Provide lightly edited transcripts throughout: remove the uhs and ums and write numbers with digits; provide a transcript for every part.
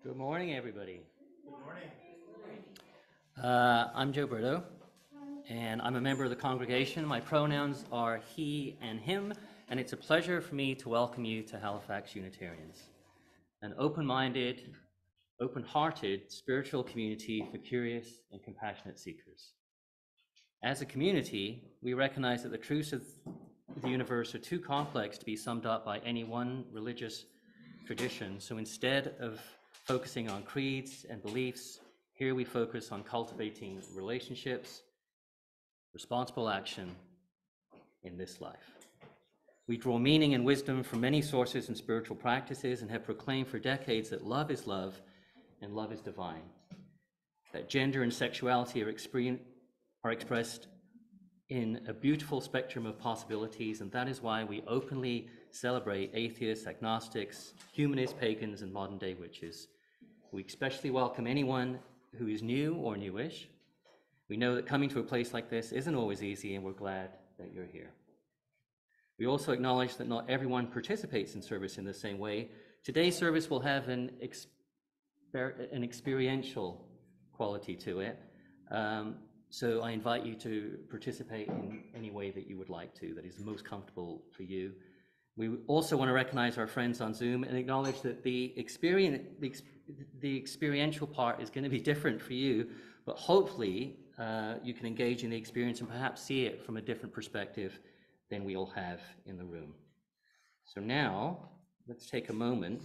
Good morning, everybody. Good morning. I'm Joe Berto, and I'm a member of the congregation. My pronouns are he and him, and it's a pleasure for me to welcome you to Halifax Unitarians, an open-minded, open-hearted spiritual community for curious and compassionate seekers. As a community, we recognize that the truths of the universe are too complex to be summed up by any one religious tradition. So instead of focusing on creeds and beliefs, here we focus on cultivating relationships, responsible action in this life. We draw meaning and wisdom from many sources and spiritual practices and have proclaimed for decades that love is love and love is divine, that gender and sexuality are expressed in a beautiful spectrum of possibilities, and that is why we openly celebrate atheists, agnostics, humanists, pagans, and modern-day witches. We especially welcome anyone who is new or newish. We know that coming to a place like this isn't always easy, and we're glad that you're here. We also acknowledge that not everyone participates in service in the same way. Today's service will have an experiential quality to it. So I invite you to participate in any way that you would like to, that is most comfortable for you. We also want to recognize our friends on Zoom and acknowledge that the experiential part is going to be different for you, but hopefully you can engage in the experience and perhaps see it from a different perspective than we all have in the room. So now, let's take a moment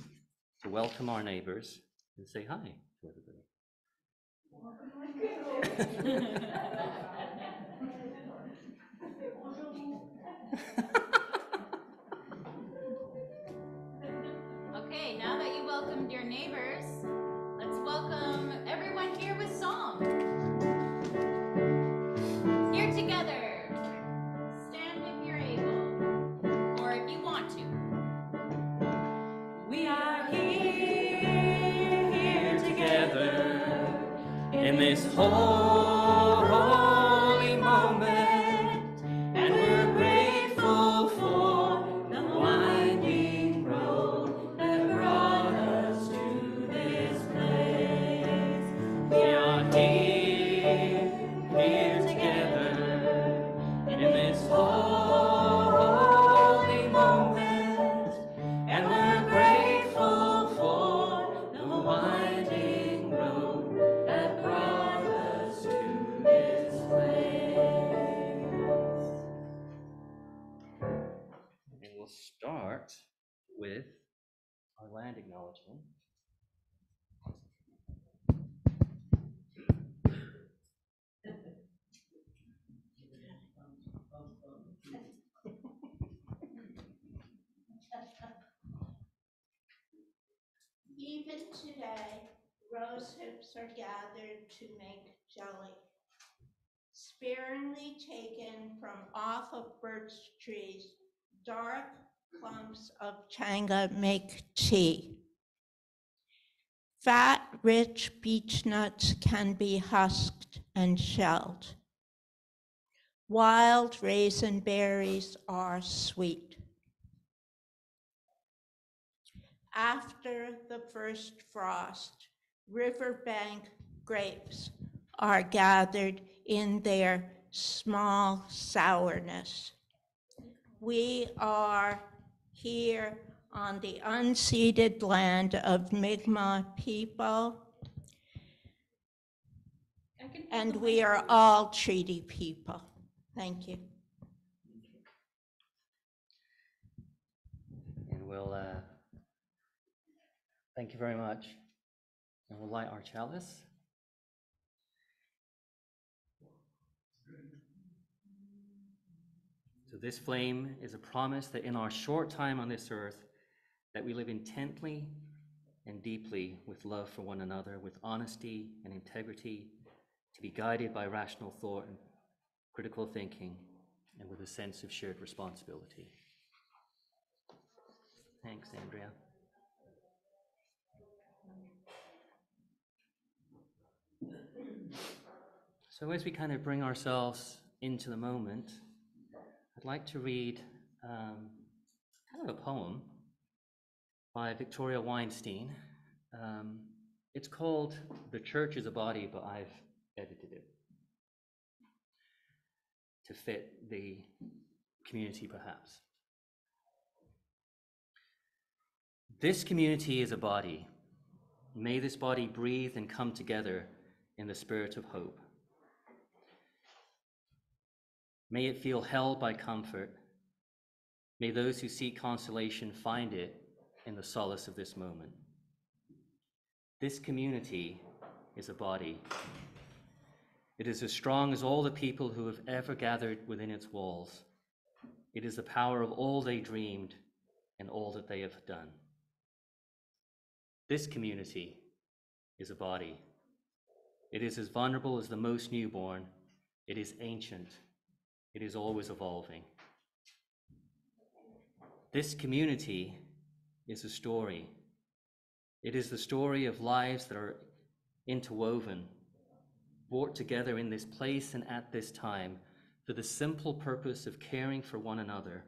to welcome our neighbors and say hi to everybody. Okay, now that you welcomed your neighbors, let's welcome everyone here with song. Here together. Stand if you're able, or if you want to. We are here together in this holy moment, and we're grateful for the winding road that brought us to this place. We are here together in this holy moment, and we're grateful for the winding road that brought us to this place. And we'll start with our land acknowledgement. Even today, rose hips are gathered to make jelly, sparingly taken from off of birch trees. Dark clumps of changa make tea. Fat, rich beech nuts can be husked and shelled. Wild raisin berries are sweet. After the first frost, riverbank grapes are gathered in their small sourness. We are here on the unceded land of Mi'kmaq people, and we are all treaty people. Thank you. And we'll thank you very much. And we'll light our chalice. So this flame is a promise that in our short time on this earth, that we live intently and deeply with love for one another, with honesty and integrity, to be guided by rational thought and critical thinking, and with a sense of shared responsibility. Thanks, Andrea. So as we kind of bring ourselves into the moment, I'd like to read kind of a poem by Victoria Weinstein. It's called The Church is a Body, but I've edited it to fit the community, perhaps. This community is a body. May this body breathe and come together in the spirit of hope. May it feel held by comfort. May those who seek consolation find it in the solace of this moment. This community is a body. It is as strong as all the people who have ever gathered within its walls. It is the power of all they dreamed and all that they have done. This community is a body. It is as vulnerable as the most newborn. It is ancient. It is always evolving. This community is a story. It is the story of lives that are interwoven, brought together in this place and at this time for the simple purpose of caring for one another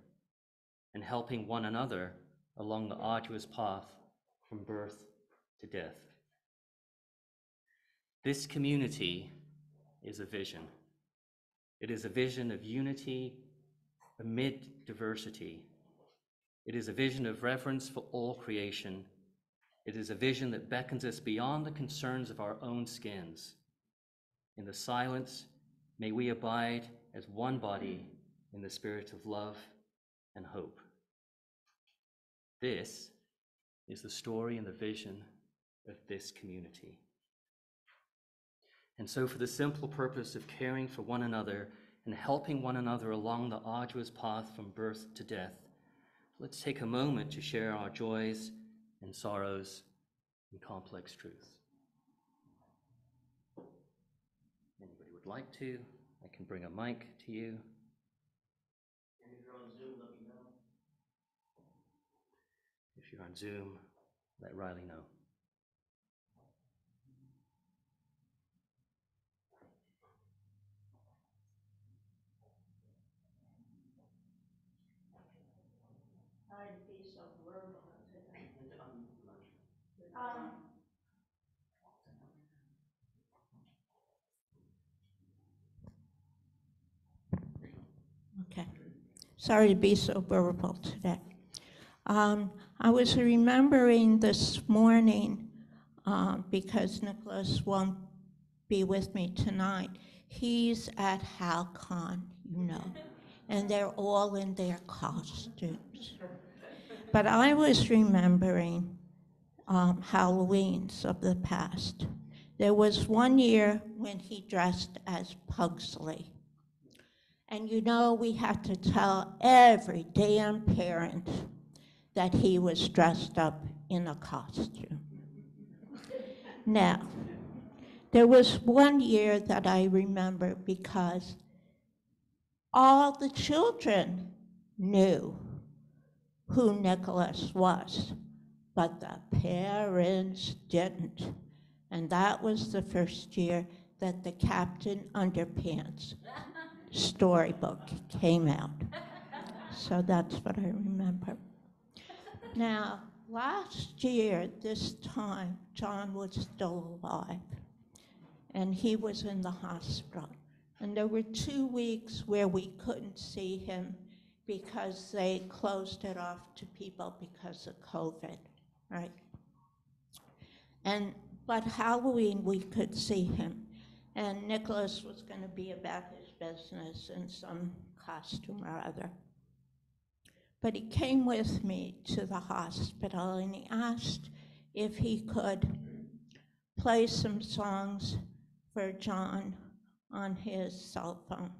and helping one another along the arduous path from birth to death. This community is a vision. It is a vision of unity amid diversity. It is a vision of reverence for all creation. It is a vision that beckons us beyond the concerns of our own skins. In the silence, may we abide as one body in the spirit of love and hope. This is the story and the vision of this community. And so for the simple purpose of caring for one another and helping one another along the arduous path from birth to death, let's take a moment to share our joys and sorrows and complex truths. Anybody would like to? I can bring a mic to you. And if you're on Zoom, let me know. If you're on Zoom, let Riley know. Sorry to be so verbal today. Okay. Sorry to be so verbal today. I was remembering this morning, because Nicholas won't be with me tonight. He's at HalCon, and they're all in their costumes. But I was remembering Halloweens of the past. There was one year when he dressed as Pugsley. And we had to tell every damn parent that he was dressed up in a costume. Now, there was one year that I remember because all the children knew who Nicholas was, but the parents didn't. And that was the first year that the Captain Underpants storybook came out. So that's what I remember. Now, last year, this time, John was still alive, and he was in the hospital. And there were 2 weeks where we couldn't see him because they closed it off to people because of COVID, right? But Halloween, we could see him. And Nicholas was going to be about his business in some costume or other. But he came with me to the hospital, and he asked if he could play some songs for John on his cell phone.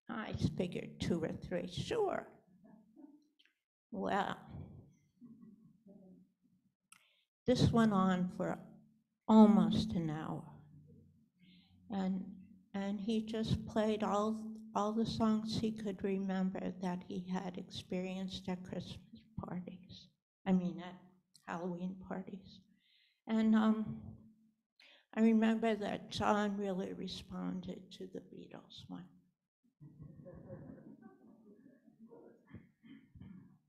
I figured 2 or 3, sure. Well, this went on for almost an hour. And he just played all the songs he could remember that he had experienced at Christmas parties. At Halloween parties. And I remember that John really responded to the Beatles one.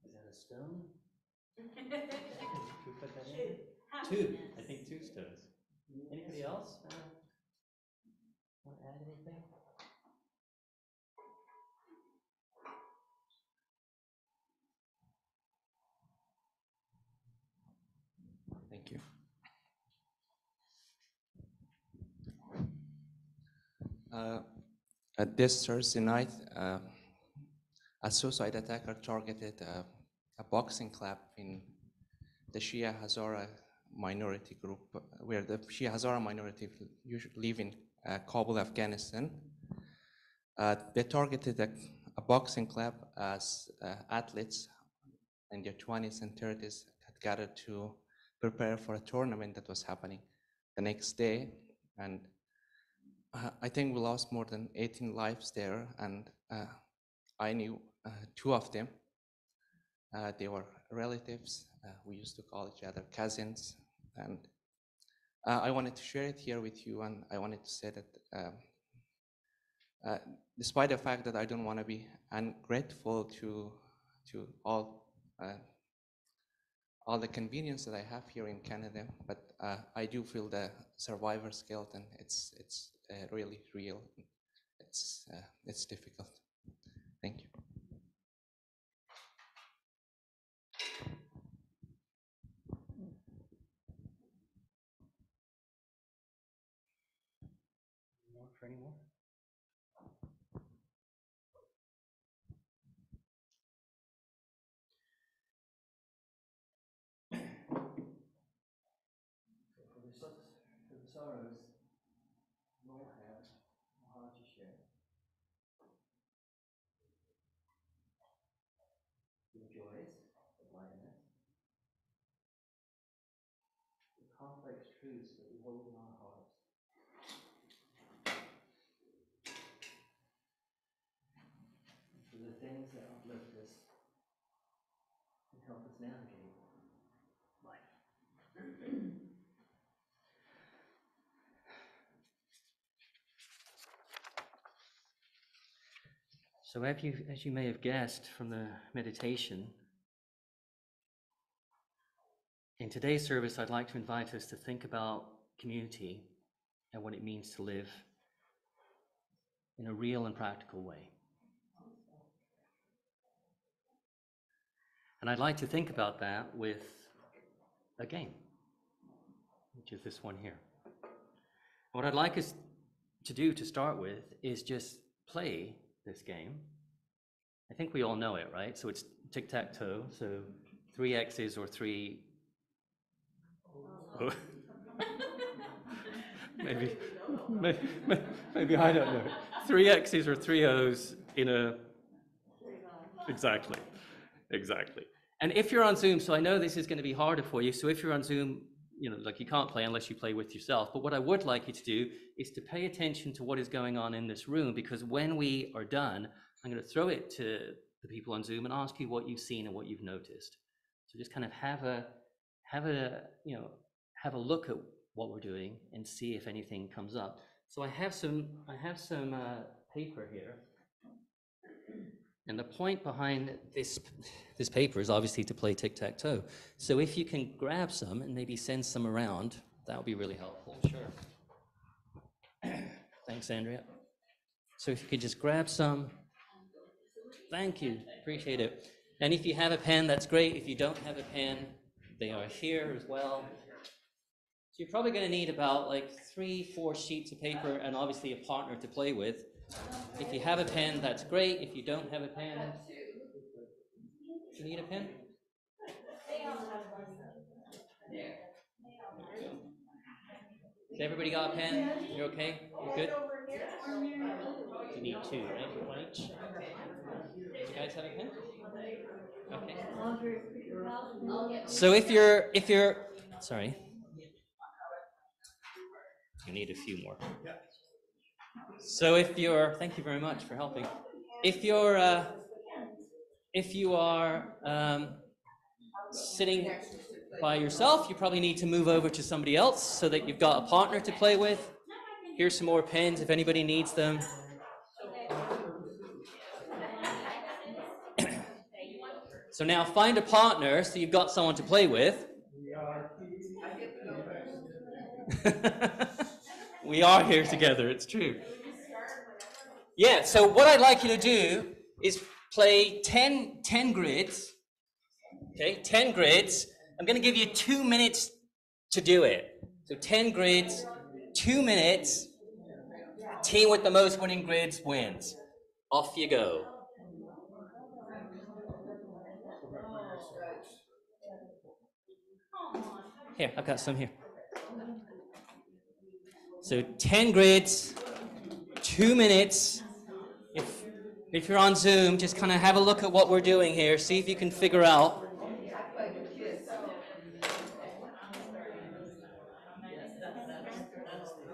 Is that a stone? Should we put that in? Two, I think 2 stones. Anybody else want to add anything? Thank you. At this Thursday night, a suicide attacker targeted a boxing club in the Shia Hazara minority group, where the Shia Hazara minority usually live in Kabul, Afghanistan. They targeted a boxing club as athletes in their 20s and 30s had gathered to prepare for a tournament that was happening the next day. And I think we lost more than 18 lives there, and I knew 2 of them. They were relatives. We used to call each other cousins. And I wanted to share it here with you, and I wanted to say that despite the fact that I don't want to be ungrateful to all the convenience that I have here in Canada, but I do feel the survivor's guilt, and it's really real. It's difficult. Thank you. More for any more? For the sorrows you all have, how hard you share, the joys of lightness, the complex truths that we hold in our hearts, for the things that uplift us and help us navigate life. So as you may have guessed from the meditation, in today's service, I'd like to invite us to think about community and what it means to live in a real and practical way. And I'd like to think about that with a game, which is this one here. What I'd like us to do to start with is just play this game. I think we all know it, right? So it's tic-tac-toe, so 3 X's or 3... Oh. maybe I don't know. 3 X's or 3 O's in a... Exactly. And if you're on Zoom, so I know this is going to be harder for you, so if you're on Zoom, like you can't play unless you play with yourself, but what I would like you to do is to pay attention to what is going on in this room, because when we are done, I'm going to throw it to the people on Zoom and ask you what you've seen and what you've noticed. So just kind of have a look at what we're doing and see if anything comes up. So I have some paper here. And the point behind this paper is obviously to play tic-tac-toe. So if you can grab some and maybe send some around, that would be really helpful. Sure. Thanks, Andrea. So if you could just grab some. Thank you. Appreciate it. And if you have a pen, that's great. If you don't have a pen, they are here as well. So you're probably going to need about 3-4 sheets of paper and obviously a partner to play with. If you have a pen, that's great. If you don't have a pen, do you need a pen? Has everybody got a pen? You're okay? You're good? You need 2, right? 1 each? You guys have a pen? Okay. So if you're sorry. You need a few more. So thank you very much for helping. If you are sitting by yourself, you probably need to move over to somebody else so that you've got a partner to play with. Here's some more pens if anybody needs them. So now find a partner so you've got someone to play with. We are here together, it's true. Yeah, so what I'd like you to do is play 10 grids. Okay, 10 grids. I'm going to give you 2 minutes to do it. So 10 grids, 2 minutes. Team with the most winning grids wins. Off you go. Here, I've got some here. So 10 grids, 2 minutes. If you're on Zoom, just kind of have a look at what we're doing here. See if you can figure out.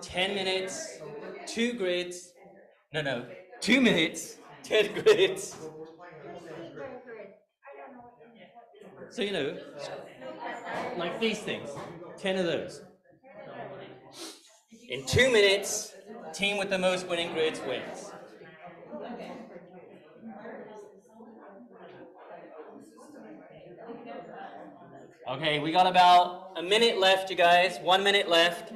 "10 minutes, 2 grids." No, 2 minutes, 10 grids. So, like these things, 10 of those. In 2 minutes, team with the most winning grids wins. Okay, we got about a minute left, you guys. 1 minute left.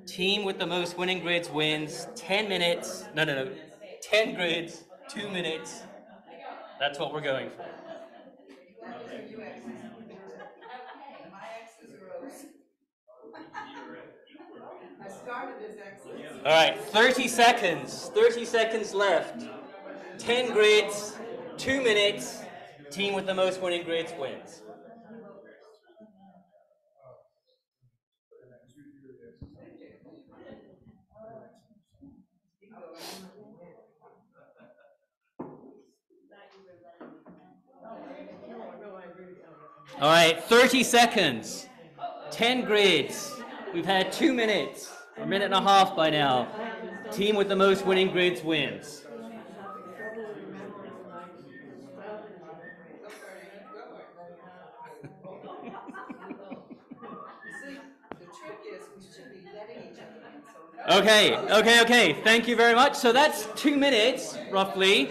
Team with the most winning grids wins. 10 minutes. No. 10 grids, 2 minutes. That's what we're going for. All right, 30 seconds. 30 seconds left. 10 grids, 2 minutes. Team with the most winning grids wins. All right, 30 seconds. 10 grids. We've had 2 minutes, or a minute and a half by now. Team with the most winning grids wins. Okay. Thank you very much. So that's 2 minutes, roughly.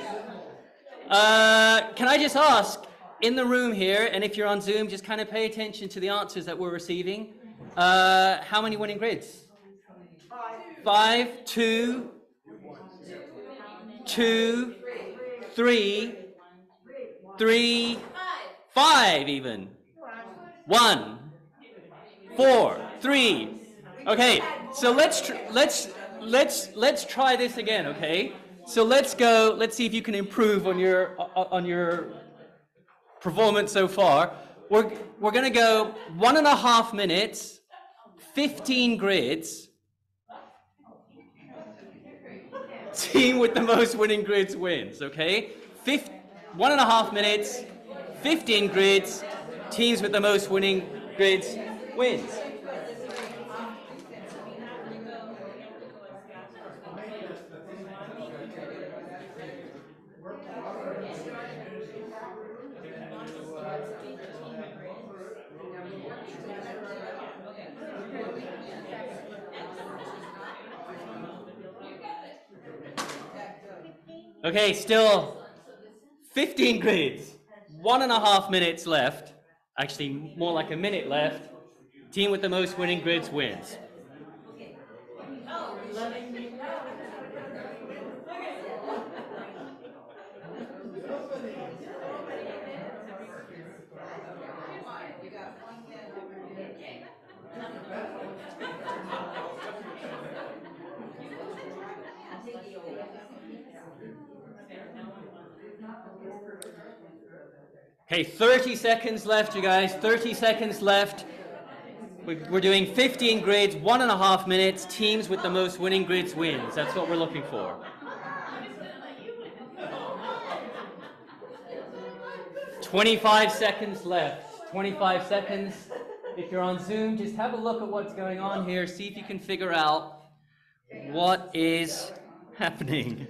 Can I just ask, in the room here, and if you're on Zoom, just kind of pay attention to the answers that we're receiving. How many winning grids? 5, 2, 3, 5 even. 1, 4, 3. Okay, so let's try this again, okay? So let's see if you can improve on your performance so far. We're going to go 1.5 minutes, 15 grids. Team with the most winning grids wins, okay? 1.5 minutes, 15 grids. Teams with the most winning grids wins. Okay, still 15 grids, 1.5 minutes left. Actually, more like a minute left. Team with the most winning grids wins. Okay, 30 seconds left, you guys. 30 seconds left. We're doing 15 grids, 1.5 minutes. Teams with the most winning grids wins. That's what we're looking for. 25 seconds left. 25 seconds. If you're on Zoom, just have a look at what's going on here. See if you can figure out what is happening.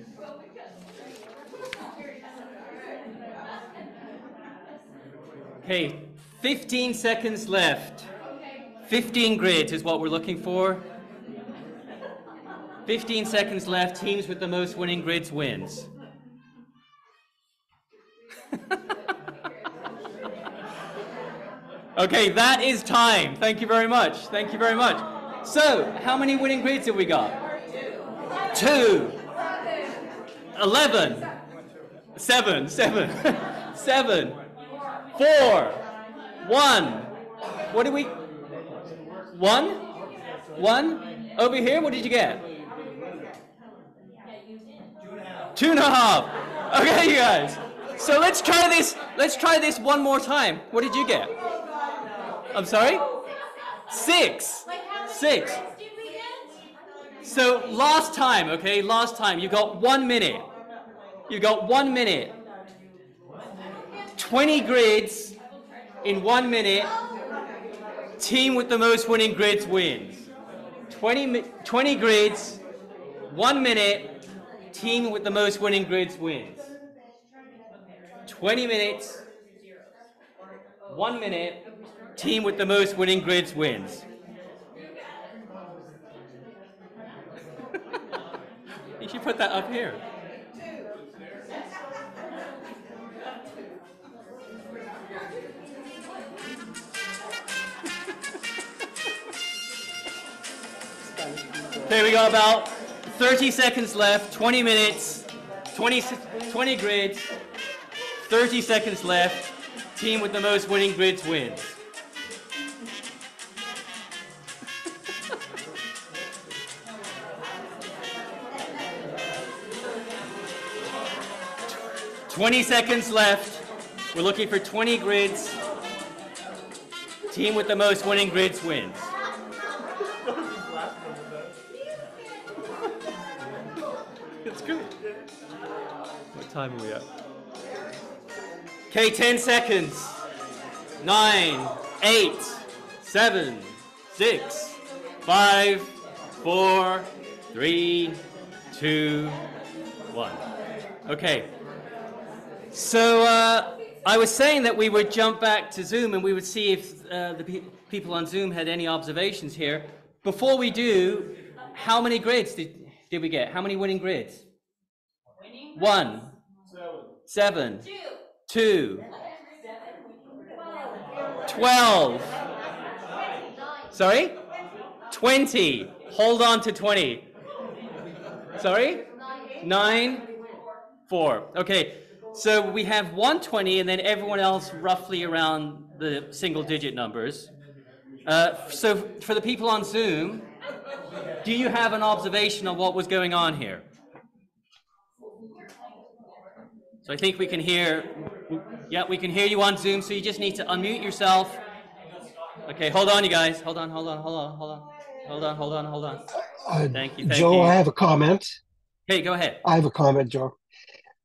Okay, 15 seconds left. 15 grids is what we're looking for. 15 seconds left. Teams with the most winning grids wins. Okay, that is time. Thank you very much. Thank you very much. So, how many winning grids have we got? 2. 11. 7. 7. 7. 4. 1. What did we? 1? 1? Over here, what did you get? 2.5. Okay, you guys. So let's try this. Let's try this one more time. What did you get? I'm sorry? 6. Like how many 6. grids did we get? So last time, okay, last time you got 1 minute. You got 1 minute. 20 grids in 1 minute. Team with the most winning grids wins. 20 grids, 1 minute. Team with the most winning grids wins. 20 minutes, 1 minute. Team with the most winning grids wins. You should put that up here. Okay, we got about 30 seconds left, 20 minutes, 20 grids, 30 seconds left. Team with the most winning grids wins. $20 seconds left. We're looking for 20 grids. Team with the most winning grids wins. It's good. What time are we at? Okay, 10 seconds. 9, 8, 7, 6, 5, 4, 3, 2, 1. Okay. So I was saying that we would jump back to Zoom and we would see if the people on Zoom had any observations here. Before we do, how many grids did we get? How many winning grids? 1. 7. 2. 12. Sorry? 20. Hold on to 20. Sorry? 9. 4. Okay. So we have 120 and then everyone else roughly around the single digit numbers. So for the people on Zoom, do you have an observation on what was going on here? So I think we can hear, yeah, we can hear you on Zoom, so you just need to unmute yourself. Okay, hold on, you guys. Hold on. Thank you. Joe, I have a comment. Hey, go ahead. I have a comment, Joe.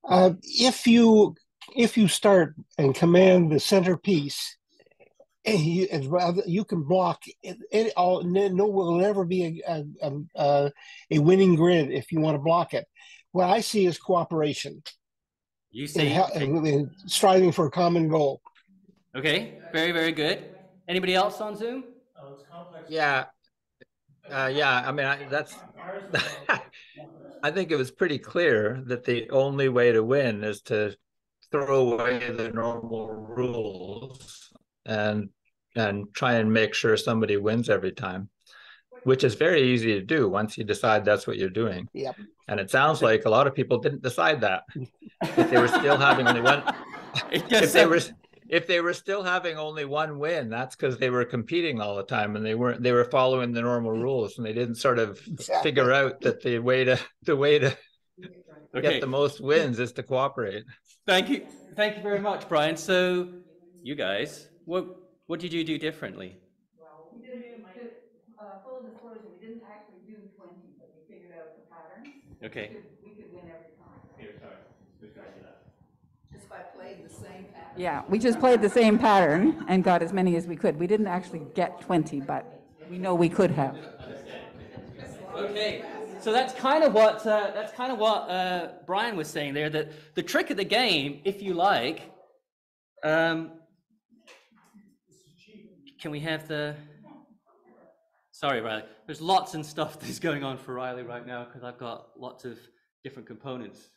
If you start and command the centerpiece, you can block it all. No, will never be a winning grid if you want to block it. What I see is cooperation. You see, in striving for a common goal. Okay, very, very good. Anybody else on Zoom? Yeah, yeah. I mean, that's. I think it was pretty clear that the only way to win is to throw away the normal rules and try and make sure somebody wins every time, which is very easy to do once you decide that's what you're doing. Yep. And it sounds like a lot of people didn't decide that. If they were still having only one, if they were still having only one win, that's because they were competing all the time and they were following the normal rules and they didn't sort of figure out that the way to get the most wins is to cooperate. Thank you very much, Brian. So, you guys, what did you do differently? Well, we didn't, full disclosure, we didn't actually do 20, but we figured out the pattern. Okay. We could win every time. Here, sorry. Who's going to do that? Just by playing the same pattern. Yeah, we just played the same pattern and got as many as we could. We didn't actually get 20, but we know we could have. Okay. So that's kind of what Brian was saying there. That the trick of the game, if you like, can we have the? Sorry, Riley. There's lots and stuff that's going on for Riley right now because I've got lots of different components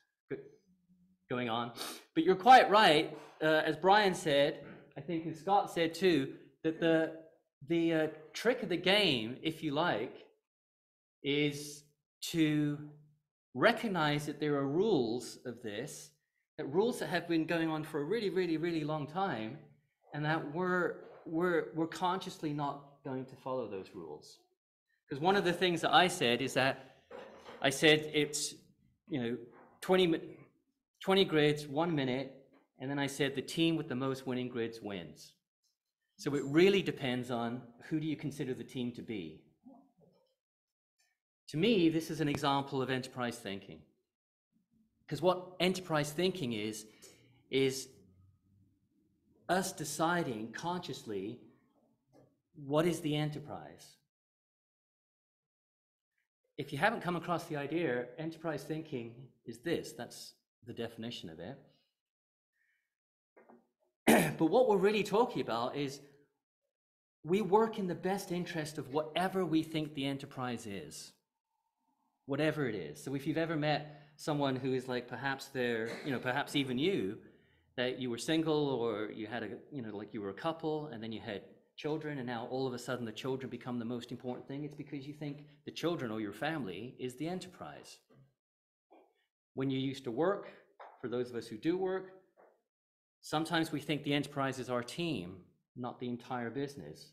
going on. But you're quite right, as Brian said, I think, and Scott said too, that The trick of the game, if you like, is to recognize that there are rules of this, that rules that have been going on for a really, really, really long time, and that we're consciously not going to follow those rules. Because one of the things that I said is that I said it's 20 grids, 1 minute, and then I said the team with the most winning grids wins. So it really depends on who do you consider the team to be. To me, this is an example of enterprise thinking. Because what enterprise thinking is us deciding consciously what is the enterprise. If you haven't come across the idea, enterprise thinking is this. That's the definition of it. But what we're really talking about is we work in the best interest of whatever we think the enterprise is, whatever it is. So if you've ever met someone who is like perhaps they're, perhaps even you, that you were single or you had like you were a couple and then you had children and now all of a sudden the children become the most important thing, it's because you think the children or your family is the enterprise. When you used to work, for those of us who do work, sometimes we think the enterprise is our team, not the entire business.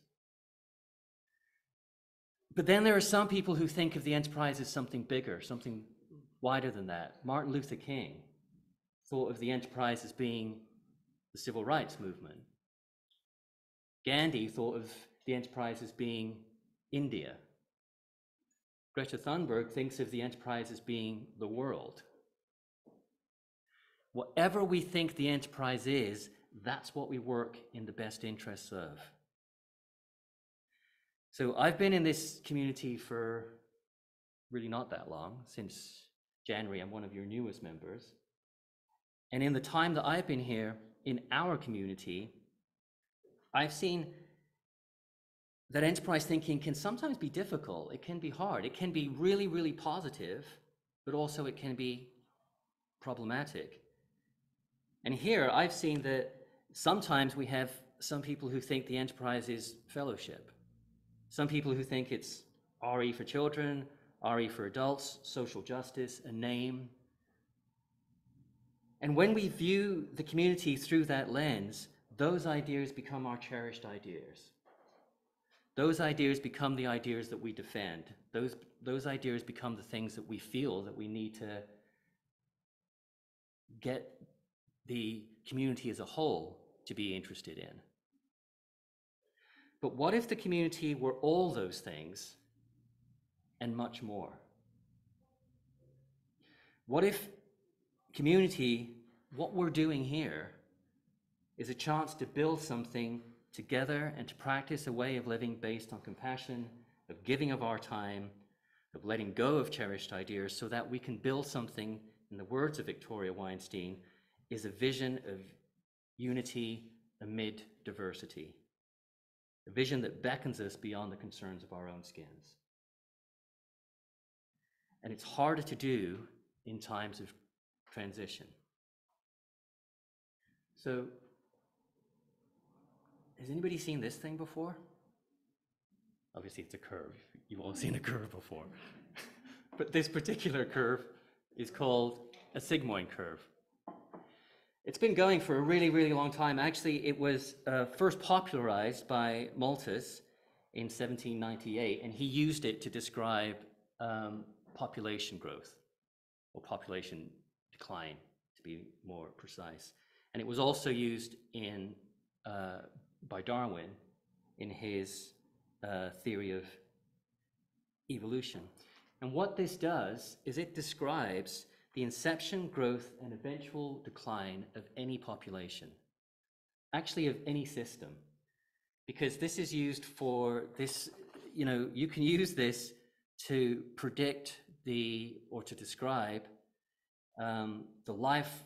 But then there are some people who think of the enterprise as something bigger, something wider than that. Martin Luther King thought of the enterprise as being the civil rights movement. Gandhi thought of the enterprise as being India. Greta Thunberg thinks of the enterprise as being the world. Whatever we think the enterprise is, that's what we work in the best interests of. So I've been in this community for really not that long, since January. I'm one of your newest members. And in the time that I've been here in our community, I've seen that enterprise thinking can sometimes be difficult. It can be hard. It can be really, really positive, but also it can be problematic. And here I've seen that sometimes we have some people who think the enterprise is fellowship. Some people who think it's RE for children, RE for adults, social justice, a name. And when we view the community through that lens, those ideas become our cherished ideas. Those ideas become the ideas that we defend. Those ideas become the things that we feel that we need to get the community as a whole to be interested in. But what if the community were all those things and much more? What if community, what we're doing here, is a chance to build something together and to practice a way of living based on compassion, of giving of our time, of letting go of cherished ideas so that we can build something, in the words of Victoria Weinstein, is a vision of unity amid diversity. A vision that beckons us beyond the concerns of our own skins. And it's harder to do in times of transition. So, has anybody seen this thing before? Obviously it's a curve. You've all seen a curve before. But this particular curve is called a sigmoid curve. It's been going for a really, really long time. Actually, it was first popularized by Malthus in 1798, and he used it to describe population growth, or population decline, to be more precise. And it was also used by Darwin in his theory of evolution. And what this does is it describes the inception, growth, and eventual decline of any population, actually of any system, because this is used for this, you can use this to predict or to describe the life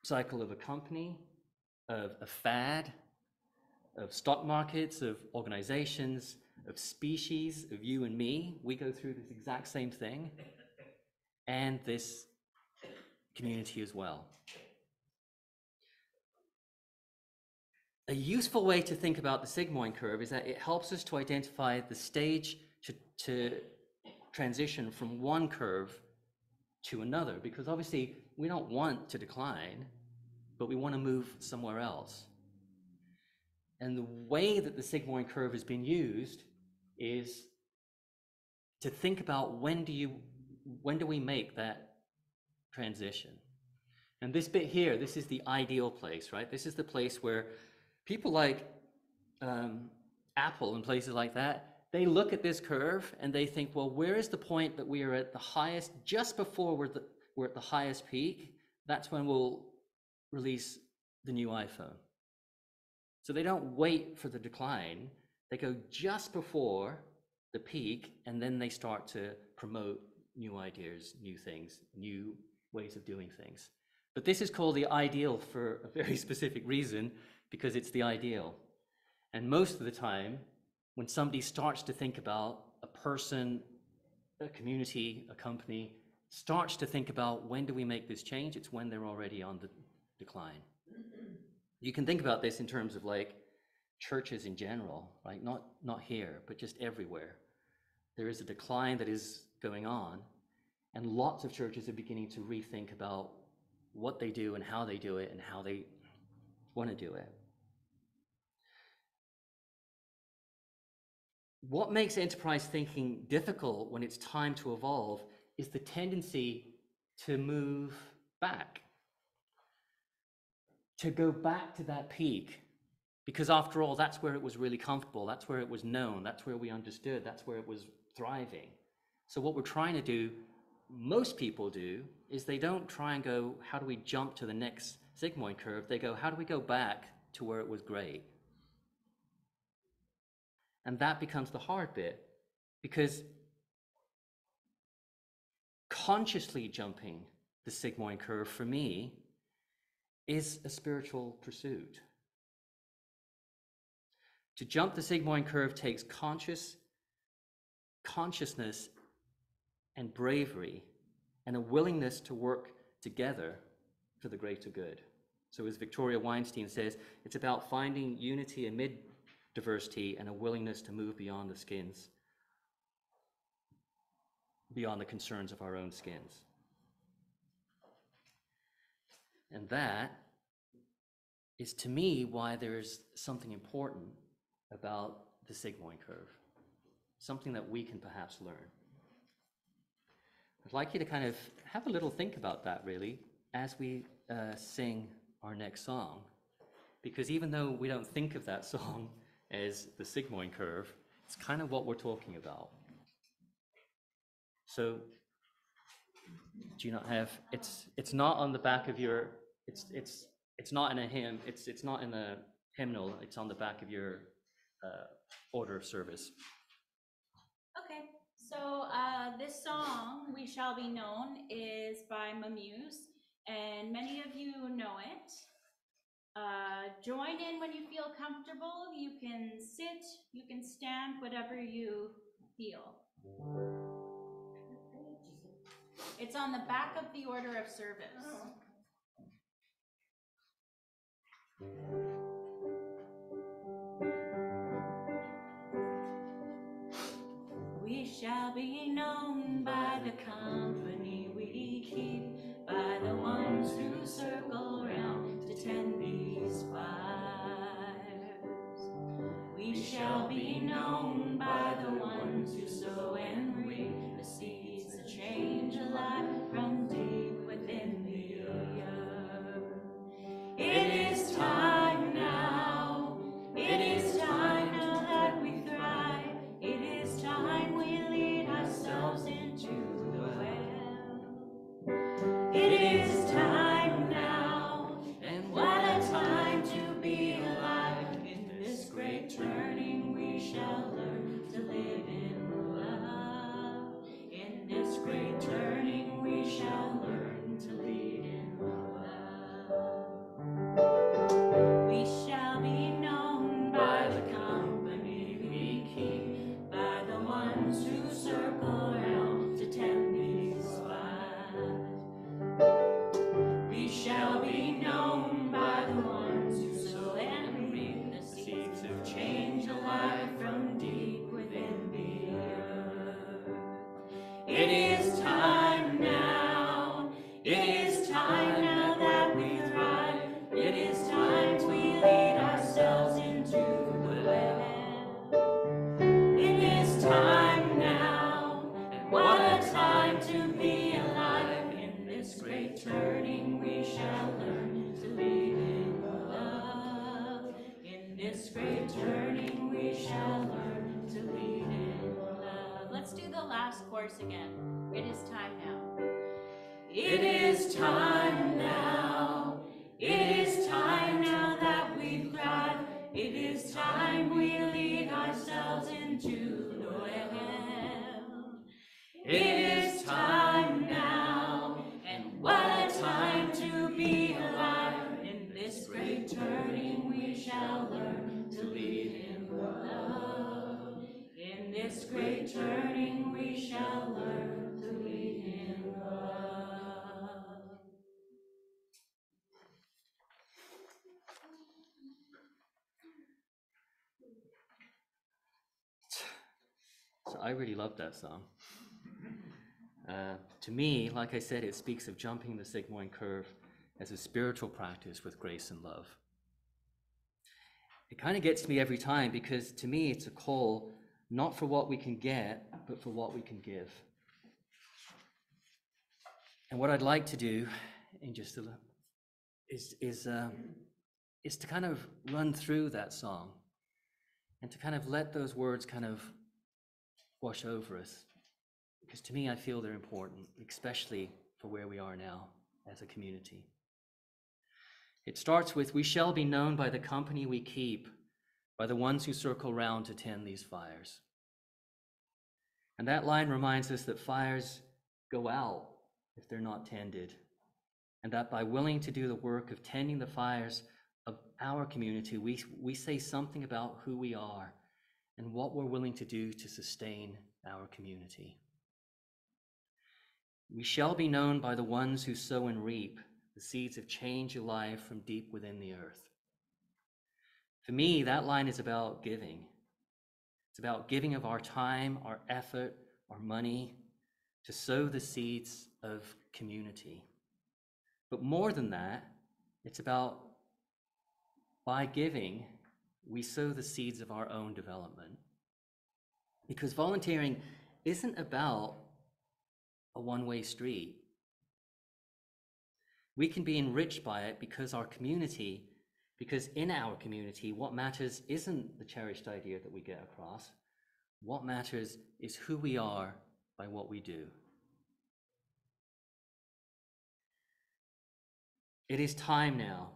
cycle of a company, of a fad, of stock markets, of organizations, of species, of you and me. We go through this exact same thing. And this community as well. A useful way to think about the sigmoid curve is that it helps us to identify the stage to transition from one curve to another, because obviously we don't want to decline, but we want to move somewhere else. And the way that the sigmoid curve has been used is to think about when do we make that transition. And this bit here, this is the ideal place, right? This is the place where people like Apple and places like that, they look at this curve and they think, well, where is the point that we are at the highest, just before we're at the highest peak? That's when we'll release the new iPhone. So they don't wait for the decline. They go just before the peak, and then they start to promote new ideas, new things, new ways of doing things. But this is called the ideal for a very specific reason, because it's the ideal. And most of the time, when somebody starts to think about a person, a community, a company, starts to think about when do we make this change, it's when they're already on the decline. You can think about this in terms of like churches in general, right? Not here, but just everywhere. There is a decline that is going on, and lots of churches are beginning to rethink about what they do and how they do it and how they want to do it. What makes enterprise thinking difficult when it's time to evolve is the tendency to move back, to go back to that peak, because after all, that's where it was really comfortable, that's where it was known, that's where we understood, that's where it was thriving. So what we're trying to do, most people do, is they don't try and go, how do we jump to the next sigmoid curve? They go, how do we go back to where it was great? And that becomes the hard bit, because consciously jumping the sigmoid curve for me is a spiritual pursuit. To jump the sigmoid curve takes consciousness and bravery and a willingness to work together for the greater good. So as Victoria Weinstein says, it's about finding unity amid diversity and a willingness to move beyond the skins, beyond the concerns of our own skins. And that is, to me, why there's something important about the sigmoid curve, something that we can perhaps learn. I'd like you to kind of have a little think about that, really, as we sing our next song, because even though we don't think of that song as the sigmoid curve, it's kind of what we're talking about. So, do you not have? It's not on the back of your. It's not in a hymn. It's not in a hymnal. It's on the back of your order of service. Okay, so this song, We Shall Be Known, is by Mamuse, and many of you know it. Join in when you feel comfortable. You can sit, you can stand, whatever you feel. It's on the back of the order of service. We shall be known by the company we keep, by the ones who circle round to tend these fires. We shall be known by the ones who sow and reap the seeds that change a life from deep within the earth. chorus again. It is time now. It is time now. It is time now that we thrive. It is time we lead ourselves into Noel. It is time now, and what a time to be alive. In this great turning we shall learn to lead in love. In this great turning we shall learn to lead in love. So I really love that song. To me, like I said, it speaks of jumping the sigmoid curve as a spiritual practice with grace and love. It kind of gets me every time because to me it's a call not for what we can get, but for what we can give. And what I'd like to do in just a little is to kind of run through that song and to kind of let those words kind of wash over us. Because to me, I feel they're important, especially for where we are now as a community. It starts with, we shall be known by the company we keep, by the ones who circle round to tend these fires. And that line reminds us that fires go out if they're not tended, and that by willing to do the work of tending the fires of our community, we say something about who we are and what we're willing to do to sustain our community. We shall be known by the ones who sow and reap the seeds of change alive from deep within the earth. For me, that line is about giving. It's about giving of our time, our effort, our money to sow the seeds of community. But more than that, it's about by giving, we sow the seeds of our own development. Because volunteering isn't about a one-way street. We can be enriched by it because in our community, what matters isn't the cherished idea that we get across. What matters is who we are by what we do. It is time now.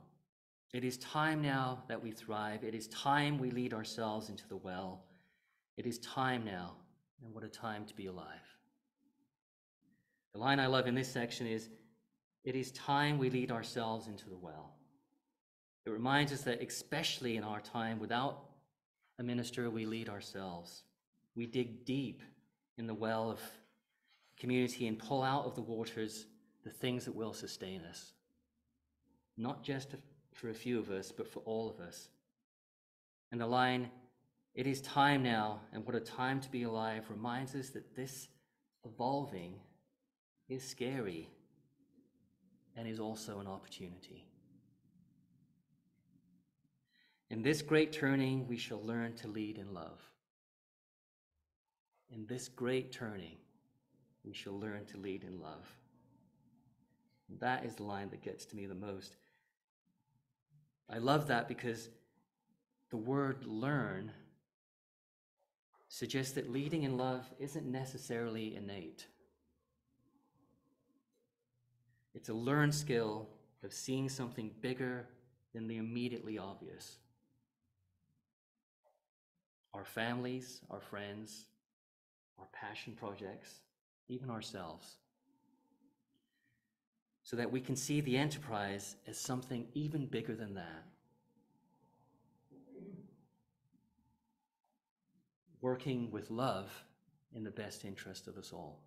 It is time now that we thrive. It is time we lead ourselves into the well. It is time now, and what a time to be alive. The line I love in this section is, it is time we lead ourselves into the well. It reminds us that especially in our time, without a minister, we lead ourselves. We dig deep in the well of community and pull out of the waters the things that will sustain us. Not just for a few of us, but for all of us. And the line, it is time now, and what a time to be alive, reminds us that this evolving is scary and is also an opportunity. In this great turning, we shall learn to lead in love. In this great turning, we shall learn to lead in love. That is the line that gets to me the most. I love that because the word learn suggests that leading in love isn't necessarily innate. It's a learned skill of seeing something bigger than the immediately obvious. Our families, our friends, our passion projects, even ourselves. So that we can see the enterprise as something even bigger than that. Working with love in the best interest of us all.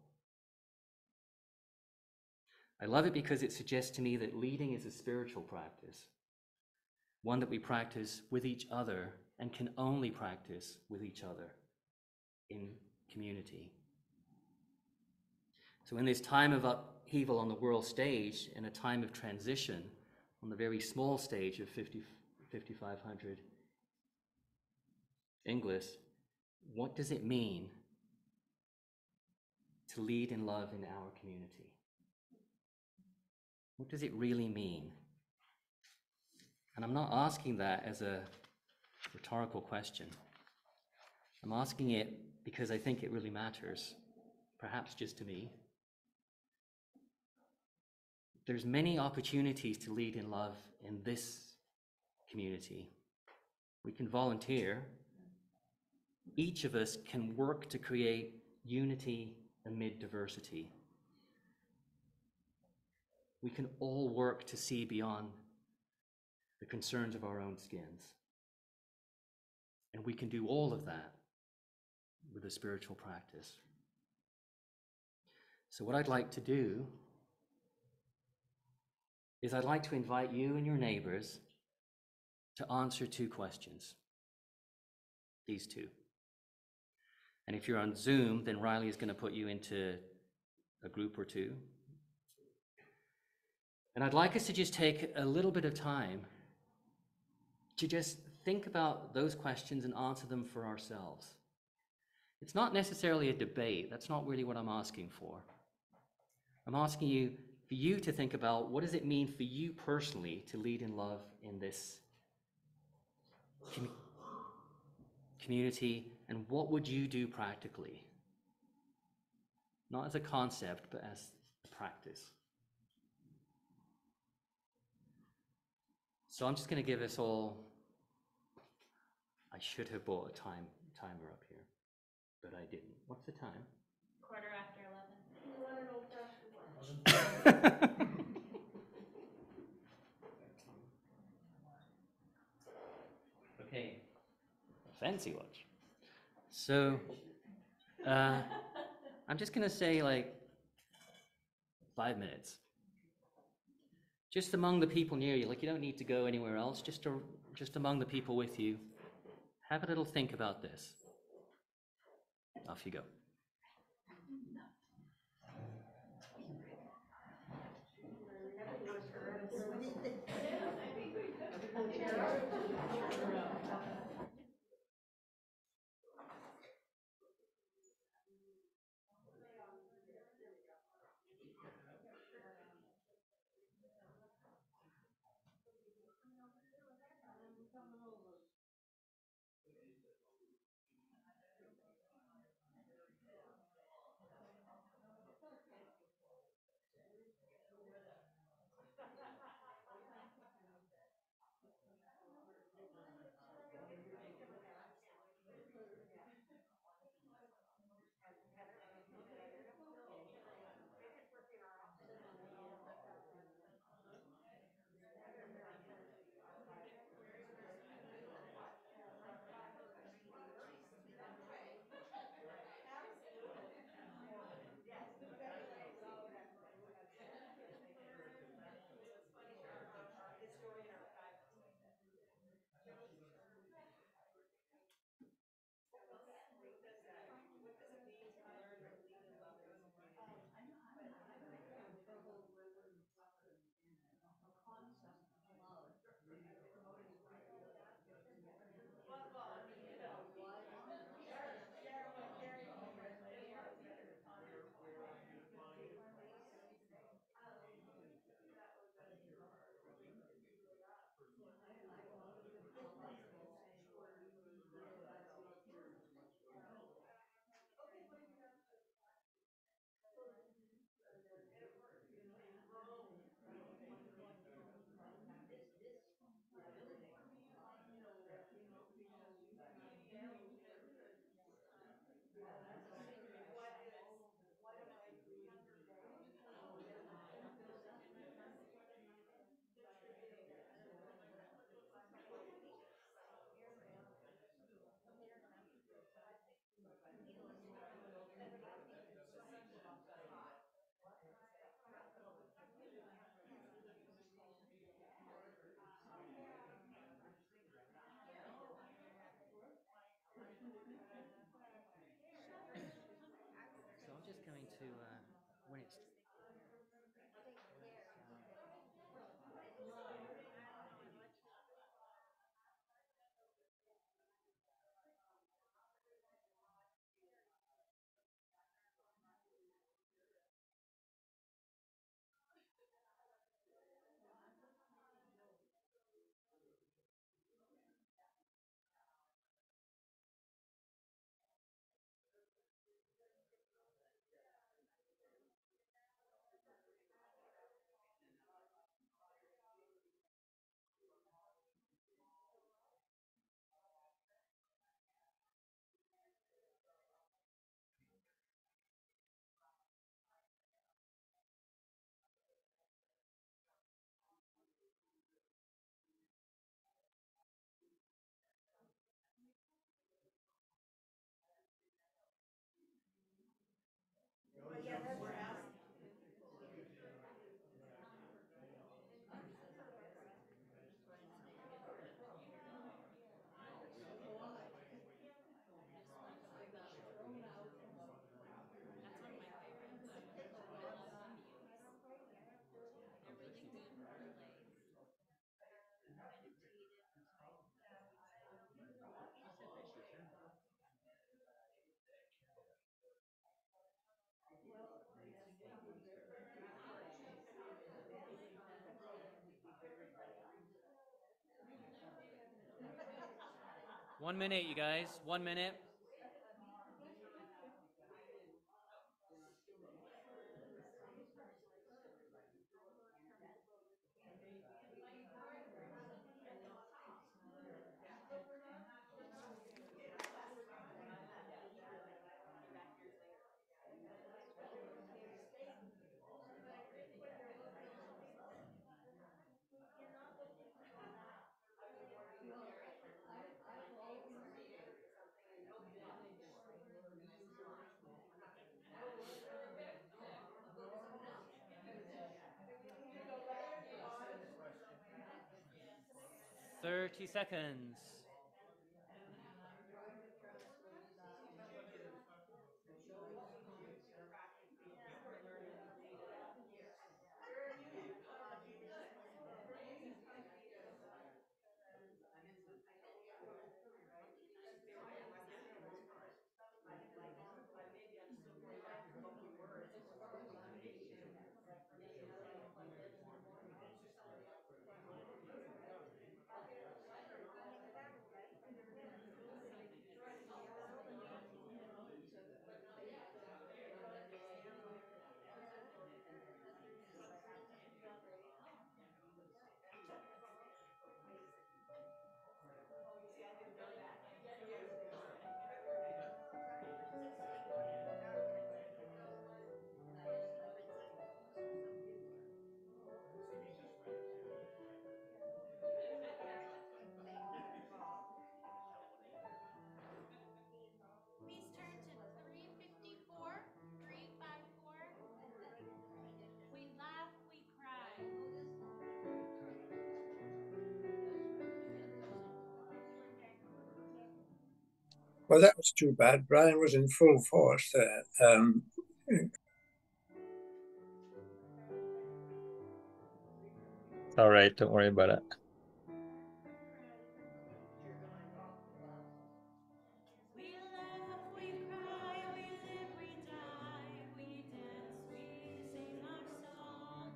I love it because it suggests to me that leading is a spiritual practice, one that we practice with each other and can only practice with each other in community. So in this time of upheaval on the world stage, in a time of transition on the very small stage of 5,500 Inglis, what does it mean to lead in love in our community? What does it really mean? And I'm not asking that as a rhetorical question. I'm asking it because I think it really matters, perhaps just to me. There's many opportunities to lead in love in this community. We can volunteer. Each of us can work to create unity amid diversity. We can all work to see beyond the concerns of our own skins. And we can do all of that with a spiritual practice. So what I'd like to do is I'd like to invite you and your neighbors to answer 2 questions. These 2. And if you're on Zoom, then Riley is going to put you into a group or 2. And I'd like us to just take a little bit of time to just think about those questions and answer them for ourselves. It's not necessarily a debate. That's not really what I'm asking for. I'm asking you, for you to think about, what does it mean for you personally to lead in love in this community, and what would you do practically? Not as a concept, but as a practice. So I'm just going to give us all, I should have brought a timer up here, but I didn't. What's the time? 11:15. Okay, fancy watch. So I'm just going to say like 5 minutes. Just among the people near you, like you don't need to go anywhere else, just among the people with you. Have a little think about this. Off you go. 1 minute, you guys. 1 minute. Thirty seconds. Please turn to 354, 354. We laugh, we cry. Well, that was too bad. Brian was in full force there. All right, don't worry about it. We laugh, we cry, we live, we die, we dance, we sing our song.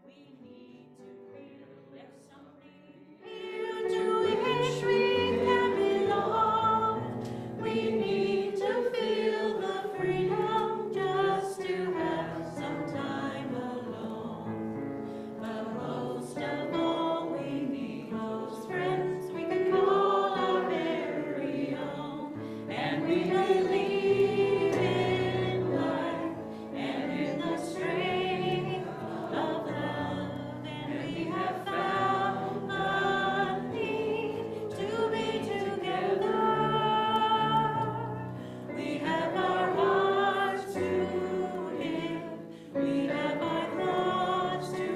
We need to feel there's something here to which we can belong. We need to feel the freedom just to have some time alone. But most of all, we need close friends we can call our very own. And we believe in life and in the strength of love. And we have found the need to be together. We have our hearts to give. We have our thoughts to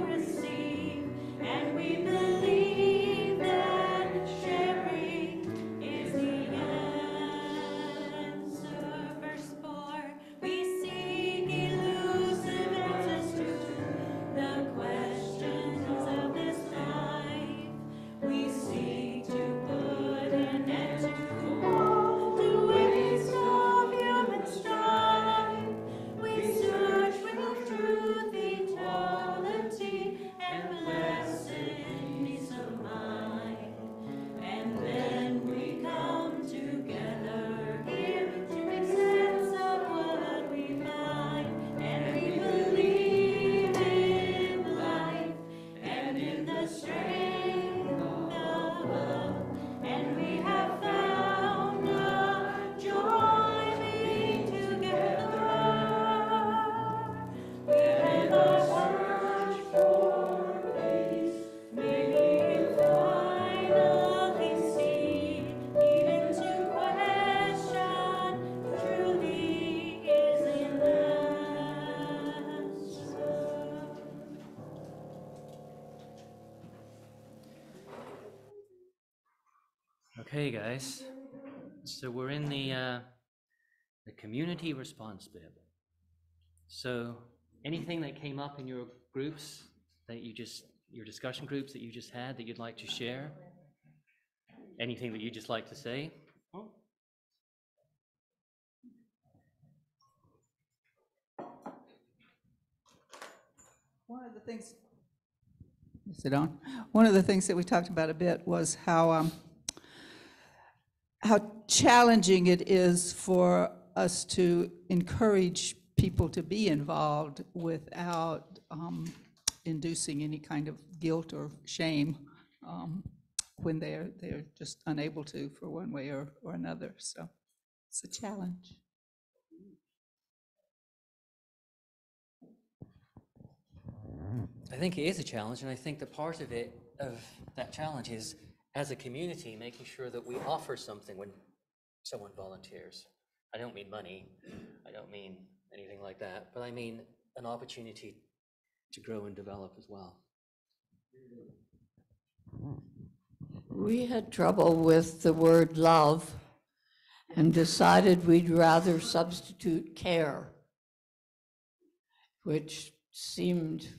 receive. And we believe that sharing is the answer. Verse 4, we seek elusive answers to the questions of this life. We seek to put an end to all the waste of human strife. We search with truth, equality, and blessed peace of mind. And then we come together here to make sense of what we find. And we believe in life and in the strength of love. And we have found a joy being together. We have our search for peace. May we finally see, even to question, truly is in us. Okay, guys. So we're in the community response bit. So anything that came up in your groups that your discussion groups that you just had that you'd like to share? Anything that you'd just like to say? One of the things, sit down. One of the things that we talked about a bit was how challenging it is for us to encourage people to be involved without inducing any kind of guilt or shame when they're just unable to for one way or another. So it's a challenge. I think it is a challenge, and I think that part of that challenge is, as a community, making sure that we offer something when someone volunteers. I don't mean money, I don't mean anything like that, but I mean an opportunity to grow and develop as well. We had trouble with the word love and decided we'd rather substitute care, which seemed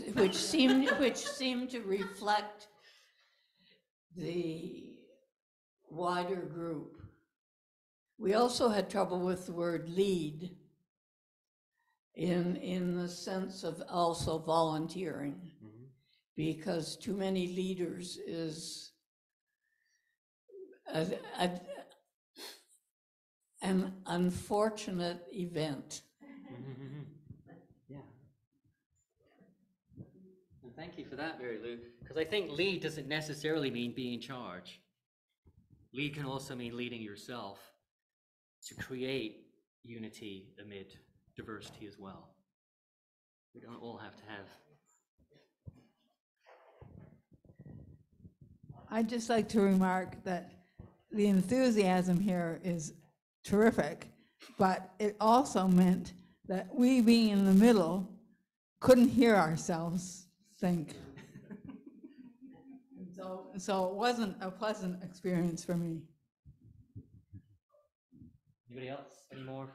which seemed to reflect the wider group. We also had trouble with the word lead in the sense of also volunteering, because too many leaders is an unfortunate event. Yeah. And thank you for that, Mary Lou, because I think lead doesn't necessarily mean be in charge. Lead can also mean leading yourself to create unity amid diversity as well. We don't all have to have. I'd just like to remark that the enthusiasm here is terrific, but it also meant that we, being in the middle, couldn't hear ourselves think. So it wasn't a pleasant experience for me. Anybody else? Any more?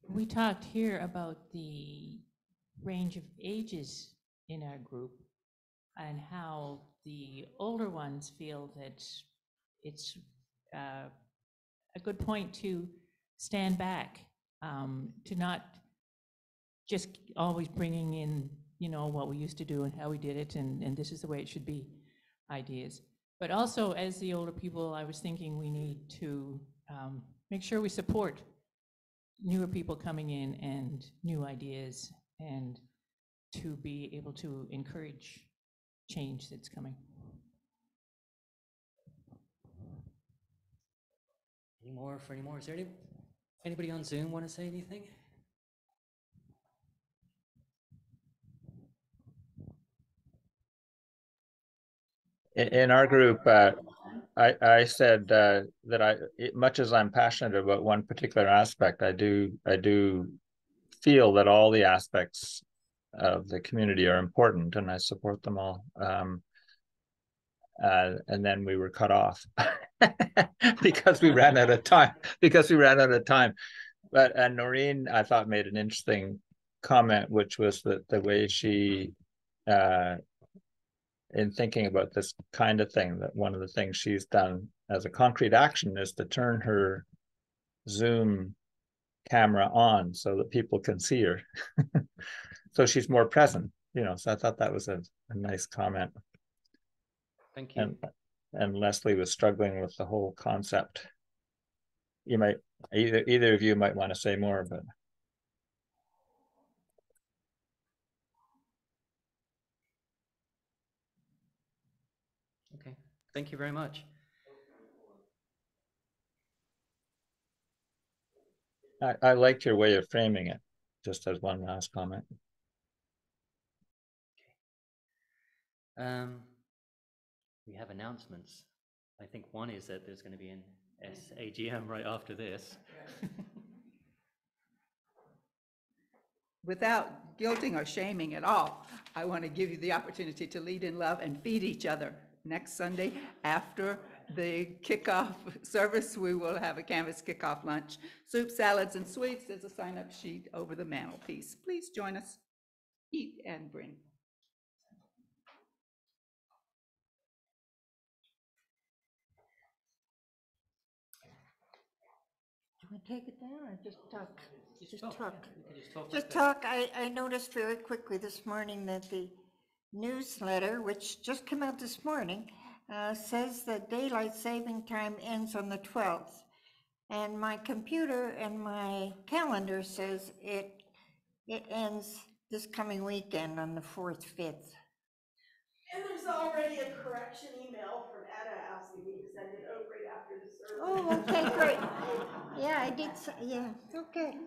We talked here about the range of ages in our group and how the older ones feel that it's a good point to stand back, to not just always bringing in, what we used to do and how we did it, and this is the way it should be ideas. But also, as the older people, I was thinking we need to make sure we support newer people coming in and new ideas, and to be able to encourage change that's coming. Any more? Is there anybody on Zoom want to say anything? In our group, I said that much as I'm passionate about one particular aspect, I do feel that all the aspects of the community are important, and I support them all. And then we were cut off because we ran out of time. But Noreen, I thought, made an interesting comment, which was that the way she, in thinking about this kind of thing, that one of the things she's done as a concrete action is to turn her Zoom camera on so that people can see her. So she's more present, so I thought that was a nice comment. Thank you. And Leslie was struggling with the whole concept. You might, either of you might want to say more, but. Okay, thank you very much. I liked your way of framing it, just as one last comment. We have announcements. I think one is that there's going to be an SAGM right after this. Without guilting or shaming at all, I want to give you the opportunity to lead in love and feed each other. Next Sunday, after the kickoff service, we will have a canvas kickoff lunch. Soup, salads, and sweets. There's a sign-up sheet over the mantelpiece. Please join us, eat and bring. I take it down or just talk? Just talk. We can just talk like Just that. talk. I noticed very quickly this morning that the newsletter, which just came out this morning, says that daylight saving time ends on the 12th. And my computer and my calendar says it ends this coming weekend on the 4th, 5th. And there's already a correction email from Etta asking me to send it out right after the service. Oh, okay, great. Yeah, I did, yeah, okay.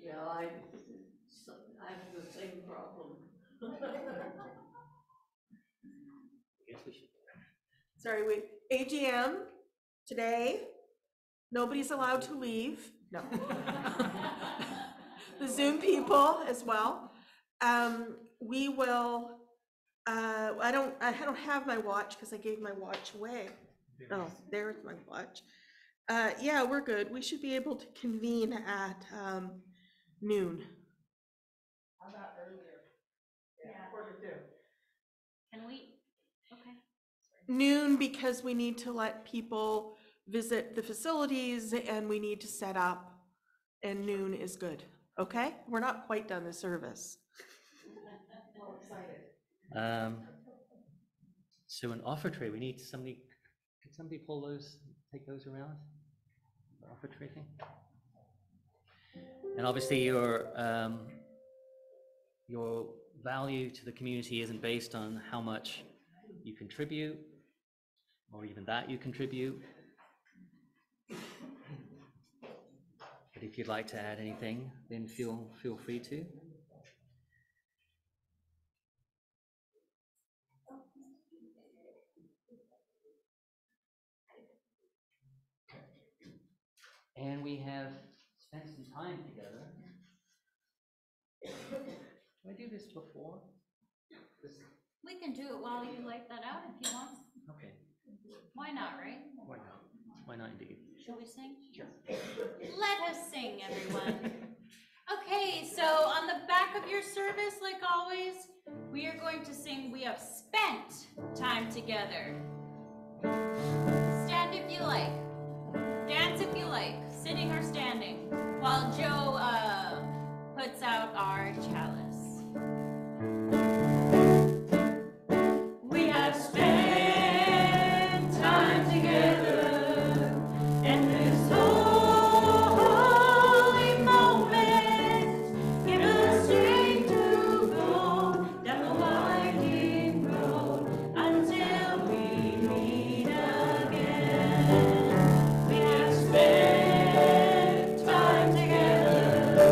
Yeah, I have the same problem. Yes, we should. Sorry, wait, AGM today, nobody's allowed to leave, no. The Zoom people as well. We will, I don't have my watch because I gave my watch away. Oh, there's my watch. Yeah, we're good. We should be able to convene at noon. How about earlier? Yeah. 1:45. Can we? Okay. Noon, because we need to let people visit the facilities and we need to set up, and noon is good, okay? We're not quite done the service. Well excited. So an offer tray, we need somebody, could somebody pull those, take those around? The offer tray thing? And obviously your value to the community isn't based on how much you contribute or even that you contribute. But if you'd like to add anything, then feel free to. And we have spent some time together. Do I do this before? We can do it while you light that out if you want. Okay. Why not, right? Why not? Why not indeed? Shall we sing? Sure. Let us sing, everyone. Okay, so on the back of your service, like always, we are going to sing "We Have Spent Time Together." Stand if you like. Dance if you like, sitting or standing, while Joe puts out our chalice. We have spent time together, and this holy moment give us strength to go down the winding road until we meet again. We have spent time together,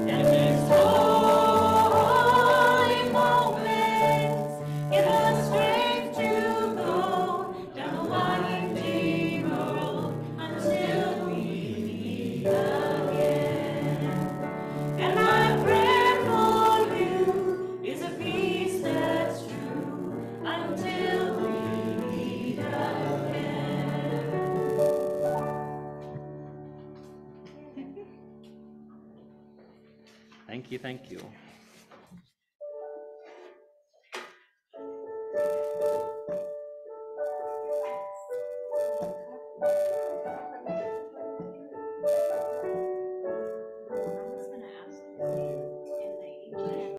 and this holy moment give us strength to go down the winding road until we meet again. And my prayer for you is a peace that's true until we meet again. Thank you, thank you.